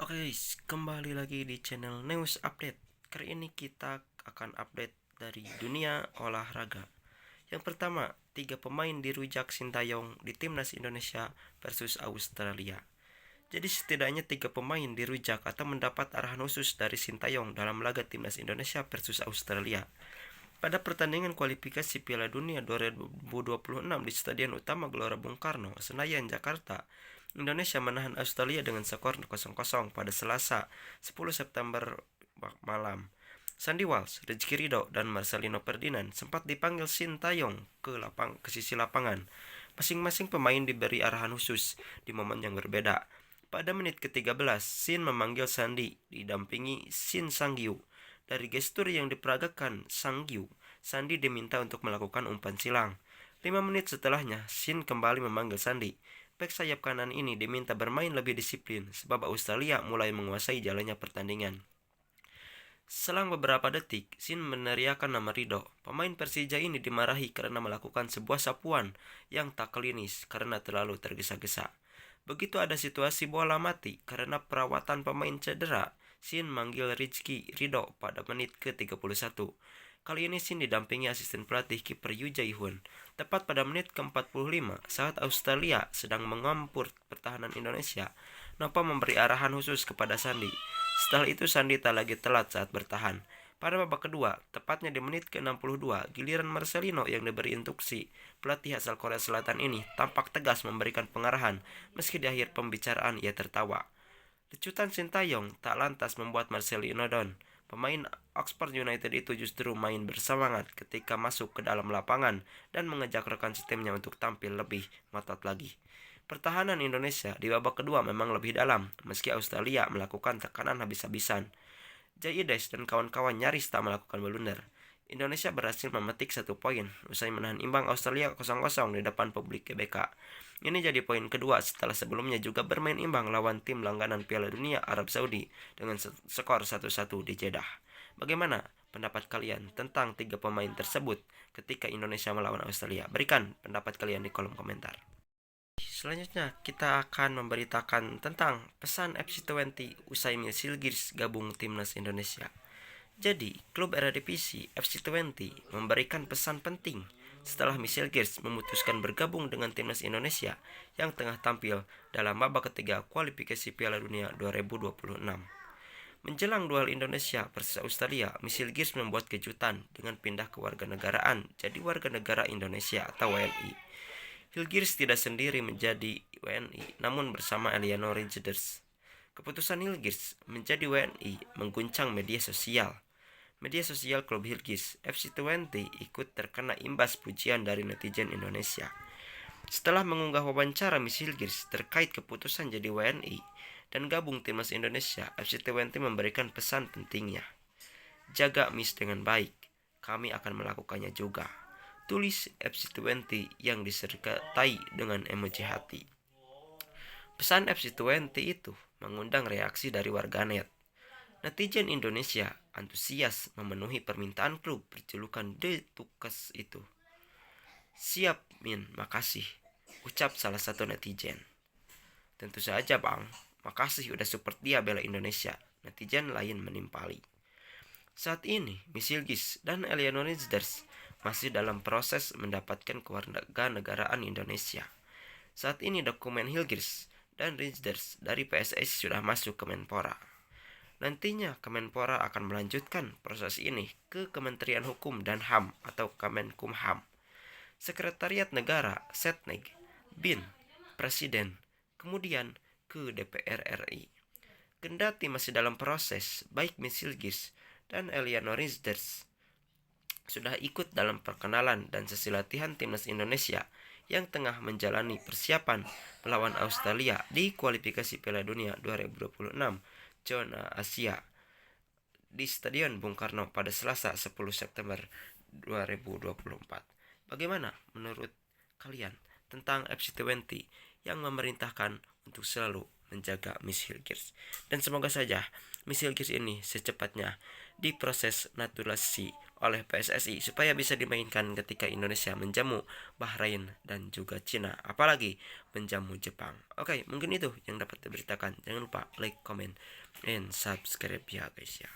Oke guys, kembali lagi di channel News Update. Kali ini kita akan update dari dunia olahraga. Yang pertama, 3 pemain dirujak Sintayong di Timnas Indonesia versus Australia. Jadi setidaknya 3 pemain dirujak atau mendapat arahan khusus dari Sintayong dalam laga Timnas Indonesia versus Australia. Pada pertandingan kualifikasi Piala Dunia 2026 di Stadion Utama Gelora Bung Karno, Senayan, Jakarta, Indonesia menahan Australia dengan skor 0-0 pada Selasa 10 September malam. Sandy Walsh, Rizky Ridho, dan Marcelino Ferdinand sempat dipanggil Sintayong ke sisi lapangan. Masing-masing pemain diberi arahan khusus di momen yang berbeda. Pada menit ke-13, Sin memanggil Sandi didampingi Shin Sang-gyu. Dari gestur yang diperagakan Sang-gyu, Sandi diminta untuk melakukan umpan silang. 5 menit setelahnya, Shin kembali memanggil Sandi. Bek sayap kanan ini diminta bermain lebih disiplin sebab Australia mulai menguasai jalannya pertandingan. Selang beberapa detik, Shin meneriakkan nama Ridho. Pemain Persija ini dimarahi karena melakukan sebuah sapuan yang tak klinis karena terlalu tergesa-gesa. Begitu ada situasi bola mati karena perawatan pemain cedera, Shin manggil Rizky Ridho pada menit ke-31. Kali ini Shin didampingi asisten pelatih kiper Yu Jae-hoon. Tepat pada menit ke-45 saat Australia sedang mengampur pertahanan Indonesia, Nova memberi arahan khusus kepada Sandi. Setelah itu Sandi tak lagi telat saat bertahan. Pada babak kedua, tepatnya di menit ke-62, giliran Marcelino yang diberi instruksi. Pelatih asal Korea Selatan ini tampak tegas memberikan pengarahan, meski di akhir pembicaraan ia tertawa. Lecutan Sintayong tak lantas membuat Marcelino down. Pemain Oxford United itu justru main bersemangat ketika masuk ke dalam lapangan dan mengajak rekan setimnya untuk tampil lebih ngotot lagi. Pertahanan Indonesia di babak kedua memang lebih dalam, meski Australia melakukan tekanan habis-habisan. Jaides dan kawan-kawan nyaris tak melakukan blunder. Indonesia berhasil memetik 1 poin usai menahan imbang Australia 0-0 di depan publik GBK. Ini jadi poin kedua setelah sebelumnya juga bermain imbang lawan tim langganan Piala Dunia Arab Saudi dengan skor 1-1 di Jeddah. Bagaimana pendapat kalian tentang 3 pemain tersebut ketika Indonesia melawan Australia? Berikan pendapat kalian di kolom komentar. Selanjutnya, kita akan memberitakan tentang pesan FC20 usai Misil Girs gabung Timnas Indonesia. Jadi, klub Eredivisie FC20 memberikan pesan penting setelah Misil Girs memutuskan bergabung dengan Timnas Indonesia yang tengah tampil dalam babak ketiga kualifikasi Piala Dunia 2026. Menjelang duel Indonesia versus Australia, Misil Girs membuat kejutan dengan pindah ke warga negaraan jadi warga negara Indonesia atau WNI. Hilgers tidak sendiri menjadi WNI, namun bersama Eleanor Ridgers. Keputusan Hilgers menjadi WNI mengguncang media sosial. Media sosial klub Hilgers, FC20 ikut terkena imbas pujian dari netizen Indonesia. Setelah mengunggah wawancara Miss Hilgers terkait keputusan jadi WNI dan gabung timnas Indonesia, FC20 memberikan pesan pentingnya. Jaga Miss dengan baik, kami akan melakukannya juga. Tulis FC20 yang disertai dengan emoji hati. Pesan FC20 itu mengundang reaksi dari warganet. Netizen Indonesia antusias memenuhi permintaan klub berjulukan The Tukes itu. Siap Min, makasih, ucap salah satu netizen. Tentu saja bang, makasih udah support dia bela Indonesia, netizen lain menimpali. Saat ini, Misilgis dan Eleanor Ridgers masih dalam proses mendapatkan kewarganegaraan Indonesia. Saat ini dokumen Hilgers dan Ridgers dari PSSI sudah masuk ke Menpora. Nantinya Kemenpora akan melanjutkan proses ini ke Kementerian Hukum dan HAM atau Kemenkumham, Sekretariat Negara, Setneg, BIN, Presiden, kemudian ke DPR RI. Kendati masih dalam proses, baik Misilgis dan Eleanor Ridgers sudah ikut dalam perkenalan dan sesi latihan timnas Indonesia yang tengah menjalani persiapan melawan Australia di kualifikasi Piala Dunia 2026 zona Asia di Stadion Bung Karno pada Selasa 10 September 2024. Bagaimana menurut kalian tentang FC20 yang memerintahkan untuk selalu menjaga misil Gears. Dan semoga saja misil Gears ini secepatnya diproses naturalisasi oleh PSSI supaya bisa dimainkan ketika Indonesia menjamu Bahrain dan juga Cina, apalagi menjamu Jepang. Oke, mungkin itu yang dapat diberitakan. Jangan lupa like, comment, and subscribe ya guys ya.